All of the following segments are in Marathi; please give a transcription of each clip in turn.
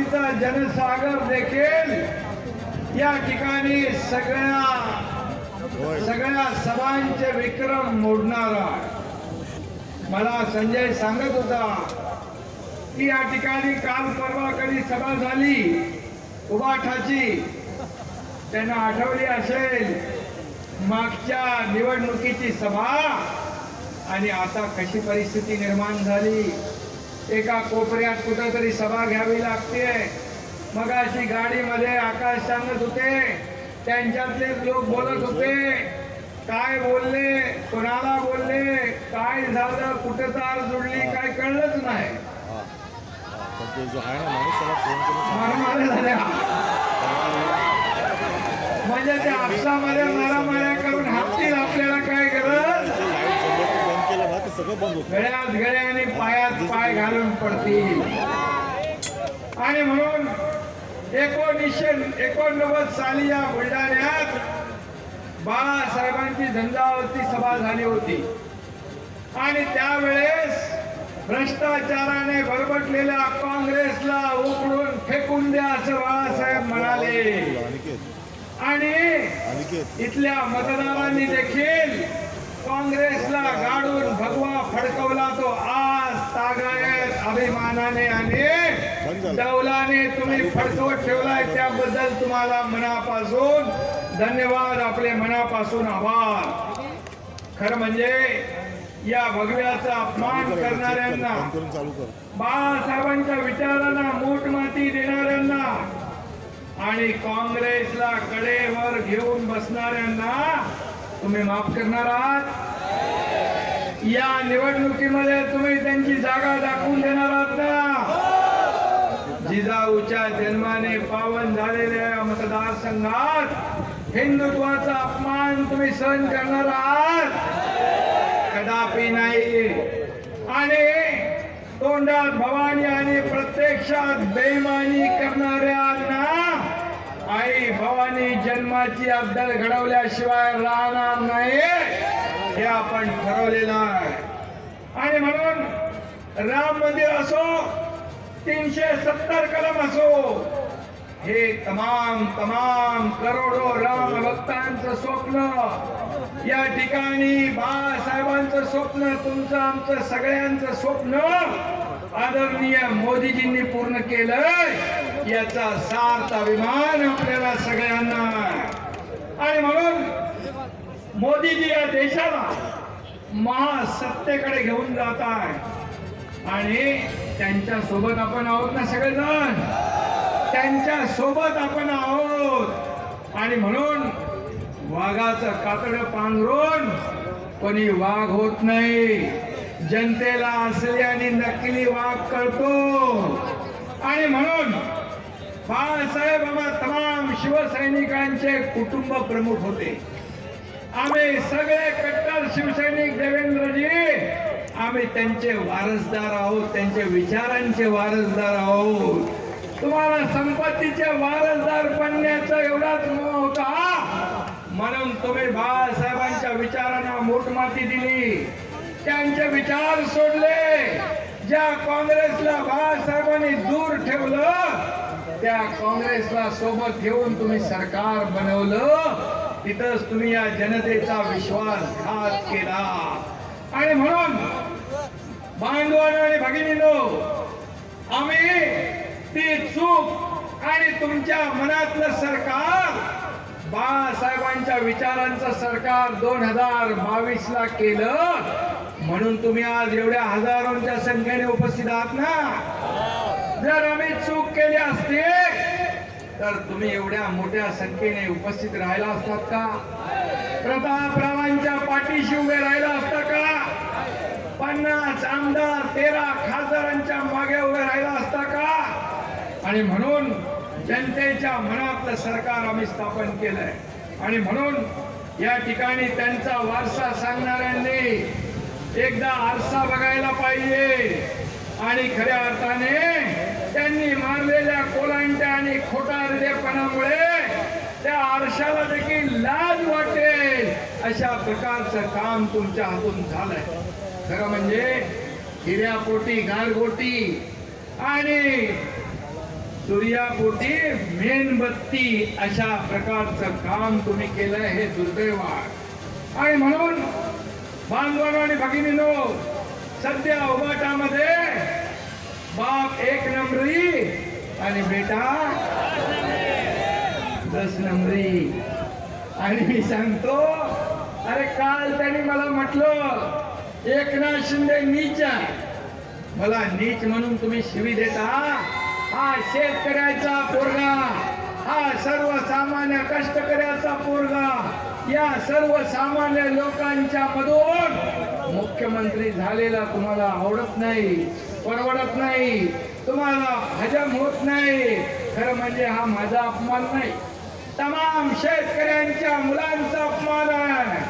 मातीचा जनसागर देखील या ठिकाणी सगळ्या सभांचे विक्रम मोडणारा. मला संजय सांगत होता की या ठिकाणी काल परवा कधी सभा झाली उबाठाची, त्यांना आठवली असेल मागच्या निवडणुकीची सभा आणि आता कशी परिस्थिती निर्माण झाली. एका कोपऱ्यात कुठेतरी सभा घ्यावी लागते. मगाशी गाडीमध्ये आकाश सांगत होते, त्यांच्यातले लोक बोलत होते, काय बोलले, कोणाला बोलले, काय झालं, कुठे तार जुडली, काय कळलंच नाही. म्हणजे त्या आपसामध्ये मारामाऱ्या करून हातील आपल्याला काय गरज, गळ्यात गळे आणि पायात पाय घालून पडतील. आणि म्हणून 1989 साली या बुलढाण्यात बाळासाहेबांची झंझावाती सभा झाली होती आणि त्यावेळेस भ्रष्टाचाराने बरबटलेल्या काँग्रेसला उकडून फेकून द्या असं बाळासाहेब म्हणाले. आणि इथल्या मतदारांनी देखील काँग्रेसला गाडून भगवा फडकवला. तो आज तागायत अभिमानाने आणि डौलाने तुम्ही फडकवत ठेवलाय, त्याबद्दल तुम्हाला मनापासून धन्यवाद, आपले मनापासून आभार. खरं म्हणजे या भगव्याचा अपमान करणाऱ्यांना, बाळासाहेबांच्या विचारांना मूठमाती देणाऱ्यांना आणि काँग्रेसला कडेवर घेऊन बसणाऱ्यांना तुम्ही माफ करणार आहात. या निवडणुकीमध्ये तुम्ही त्यांची जागा दाखवून देणार आहात ना. जिजाऊच्या जन्माने पावन झालेल्या मतदारसंघात हिंदुत्वाचा अपमान तुम्ही सहन करणार आहात? कदापि नाही. आणि तोंडात भवानी आणि प्रत्यक्षात बेईमानी करणाऱ्यांना आई भवानी जन्माची अद्दल घडवल्याशिवाय राहणार नाही, हे आपण ठरवलेलं आहे. आणि म्हणून राम मंदिर असो, 370 कलम असो, हे तमाम करोडो राम भक्तांचं स्वप्न या ठिकाणी बाळासाहेबांचं स्वप्न, तुमचं आमचं सगळ्यांचं स्वप्न आदरणीय मोदीजींनी पूर्ण केलंय, याचा सार्थ अभिमान आपल्याला सगळ्यांना. आणि म्हणून मोदीजी या देशाला महासत्तेकडे घेऊन जात आहे आणि त्यांच्या सोबत आपण आहोत ना, सगळेजण त्यांच्या सोबत आपण आहोत. आणि म्हणून वाघाचं कातडं पांघरून कोणी वाघ होत नाही. जनतेला असली आणि नकली वाघ कळतो. आणि म्हणून बाळासाहेब तमाम शिवसैनिकांचे कुटुंब प्रमुख होते. आम्ही सगळे कट्टर शिवसैनिक देवेंद्रजी, आम्ही त्यांचे वारसदार आहोत, त्यांच्या विचारांचे वारसदार आहोत. तुम्हाला संपत्तीचे वारसदार बनण्याचा एवढाच मोह होता म्हणून तुम्ही बाळासाहेबांच्या विचारांना मोठमाती दिली, त्यांचे विचार सोडले. ज्या काँग्रेसला बाळासाहेबांनी दूर ठेवलं, त्या काँग्रेसला सोबत घेऊन तुम्ही सरकार बनवलं. तिथंच तुम्ही या जनतेचा विश्वासघात केला. आणि म्हणून बांधवांनो आणि भगिनींनो, आम्ही ती चूक आणि तुमच्या मनातलं सरकार, बाळासाहेबांच्या विचारांचं सरकार 2022 ला केलं म्हणून तुम्ही आज एवढ्या हजारोंच्या संख्येने उपस्थित आहात ना. जर आम्ही चूक केली असती तर तुम्ही एवढ्या मोठ्या संख्येने उपस्थित राहिला असतात का? प्रतापरावांच्या पाठीशी उभे राहिला असता का? 50 आमदार 13 खासदारांच्या मागे उभे राहिला असता का? आणि म्हणून जनतेच्या मनातलं सरकार आम्ही स्थापन केलंय. आणि म्हणून या ठिकाणी त्यांचा वारसा सांगणाऱ्यांनी एकदा आरसा बघायला पाहिजे. आणि खऱ्या अर्थाने त्यांनी मारलेल्या कोलांट्या आणि खोटा हृदयपणामुळे त्या आरशाला देखील लाज वाटेल अशा प्रकारचं काम तुमच्या हातून झालंय. खरं म्हणजे हिऱ्यापोटी गारगोटी आणि सूर्यापोटी मेणबत्ती अशा प्रकारचं काम तुम्ही केलंय, हे दुर्दैव आहे. आणि म्हणून बांधवांनो आणि भगिनींनो, सध्या उबाटामध्ये बाप 1 नंबरी आणि बेटा 10 नंबरी. आणि मी सांगतो, अरे काल त्यांनी मला म्हटलं एकनाथ शिंदे नीच आहे. मला नीच म्हणून तुम्ही शिवी देता? हा शेतकऱ्याचा पोरगा, हा सर्वसामान्य कष्टकऱ्याचा पोरगा, या सर्वसामान्य लोकांच्या मधून मुख्यमंत्री झालेला तुम्हाला आवडत नाही, परवडत नाही, तुम्हाला हजम होत नाही. खरं म्हणजे हा माझा अपमान नाही, तमाम शेतकऱ्यांच्या मुलांचा अपमान आहे,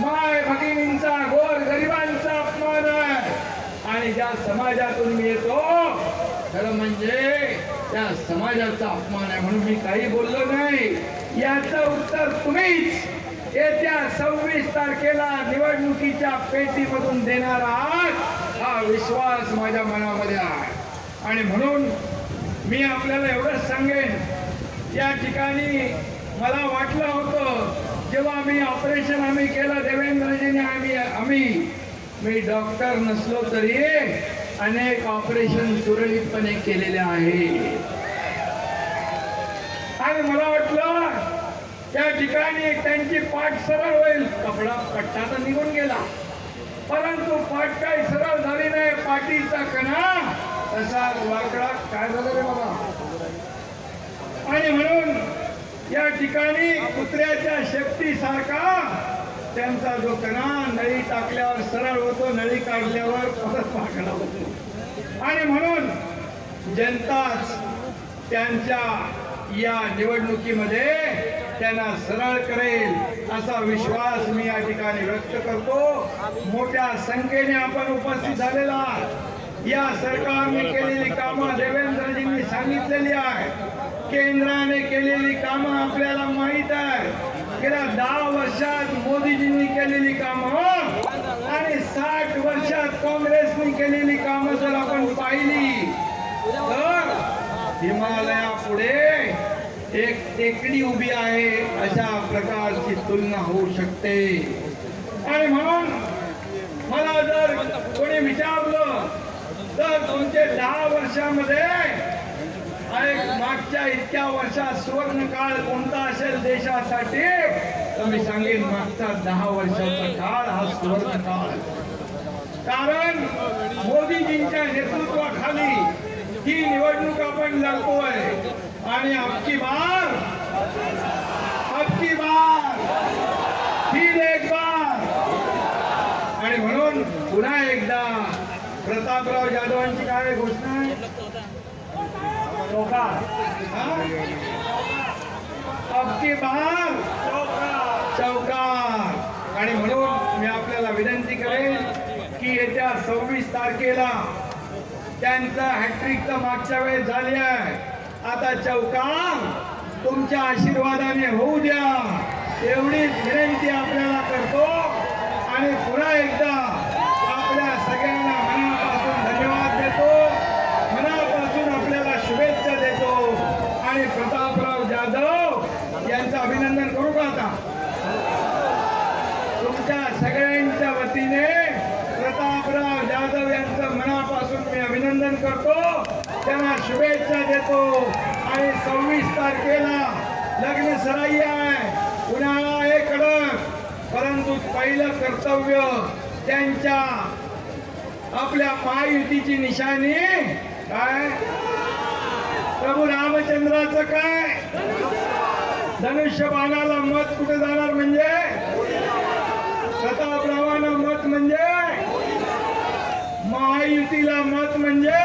माय भगिनींचा, गोर गरिबांचा अपमान आहे. आणि ज्या समाजातून मी येतो, खरं म्हणजे त्या समाजाचा अपमान आहे. म्हणून मी काही बोललो नाही. याचं उत्तर तुम्हीच येत्या 26 तारखेला निवडणुकीच्या पेटीमधून देणार आहात, हा विश्वास माझ्या मनामध्ये आहे. आणि म्हणून मी आपल्याला एवढंच सांगेन, या ठिकाणी मला वाटलं होतं जेव्हा मी ऑपरेशन आम्ही केलं देवेंद्रजीने, मी डॉक्टर नसलो तरी अनेक ऑपरेशन सुरळीतपणे केलेले आहे. आणि मला वाटलं त्या ठिकाणी त्यांची पाठ सरळ होईल, पट्टा तर निघून गेला, परंतु पाठ काही सरळ झाली नाही. पाठीचा कणा तसा वाकडा काय झालं रे बाबा. आणि म्हणून या ठिकाणी कुत्र्याच्या शेपटीसारखा त्यांचा जो कणा नळी टाकल्यावर सरळ होतो, नळी काढल्यावर परत वाकडा होतो. आणि म्हणून जनताच त्यांच्या या निवडणुकीमध्ये त्यांना सरळ करेल असा विश्वास मी या ठिकाणी व्यक्त करतो. मोठ्या संख्येने आपण उपस्थित झालेला, या सरकारने केलेली कामं देवेंद्रजींनी सांगितलेली आहे, केंद्राने केलेली कामं आपल्याला माहित आहे. गेल्या 10 वर्षात मोदीजींनी केलेली कामं आणि 60 वर्षात काँग्रेसने केलेली कामं जर आपण पाहिली तर हिमालयापुढे एक टेकडी उभी आहे अशा प्रकारची तुलना होऊ शकते. आणि म्हणून मला जर कोणी विचारलं तर तुमचे 10 वर्षामध्ये मागच्या इतक्या वर्षात सुवर्ण काळ कोणता असेल देशासाठी, तर मी सांगेन मागचा 10 वर्षाचा काळ हा सुवर्ण काळ. कारण मोदीजींच्या नेतृत्वाखाली ही निवडणूक आपण लढतोय. आणि अबकी बार फिर एक बार. आणि म्हणून पुन्हा एकदा प्रतापराव जाधवांची काय घोषणा आहे, अबकी बार चौकार. आणि म्हणून मी आपल्याला विनंती करेन की येत्या 26 तारखेला त्यांचं हॅट्रिक मागच्या वेळेस झाली आहे, आता चौकार तुमच्या आशीर्वादाने होऊ द्या, एवढीच विनंती आपल्याला करतो. आणि पुन्हा एकदा आपल्या सगळ्यांना मनापासून धन्यवाद देतो, मनापासून आपल्याला शुभेच्छा देतो. आणि प्रतापराव जाधव यांचं अभिनंदन करू का आता? तुमच्या सगळ्यांच्या वतीने प्रतापराव जाधव यांचं मनापासून मी अभिनंदन करतो, त्यांना शुभेच्छा देतो. आणि 26 तारखेला लग्न सराई आहे, उन्हाळा आहे कडक, परंतु पहिलं कर्तव्य त्यांच्या आपल्या महायुतीची निशाणी काय, प्रभू रामचंद्राचं काय, धनुष्यबाणाला मत कुठे जाणार म्हणजे प्रतापरावांना मत म्हणजे महायुतीला मत म्हणजे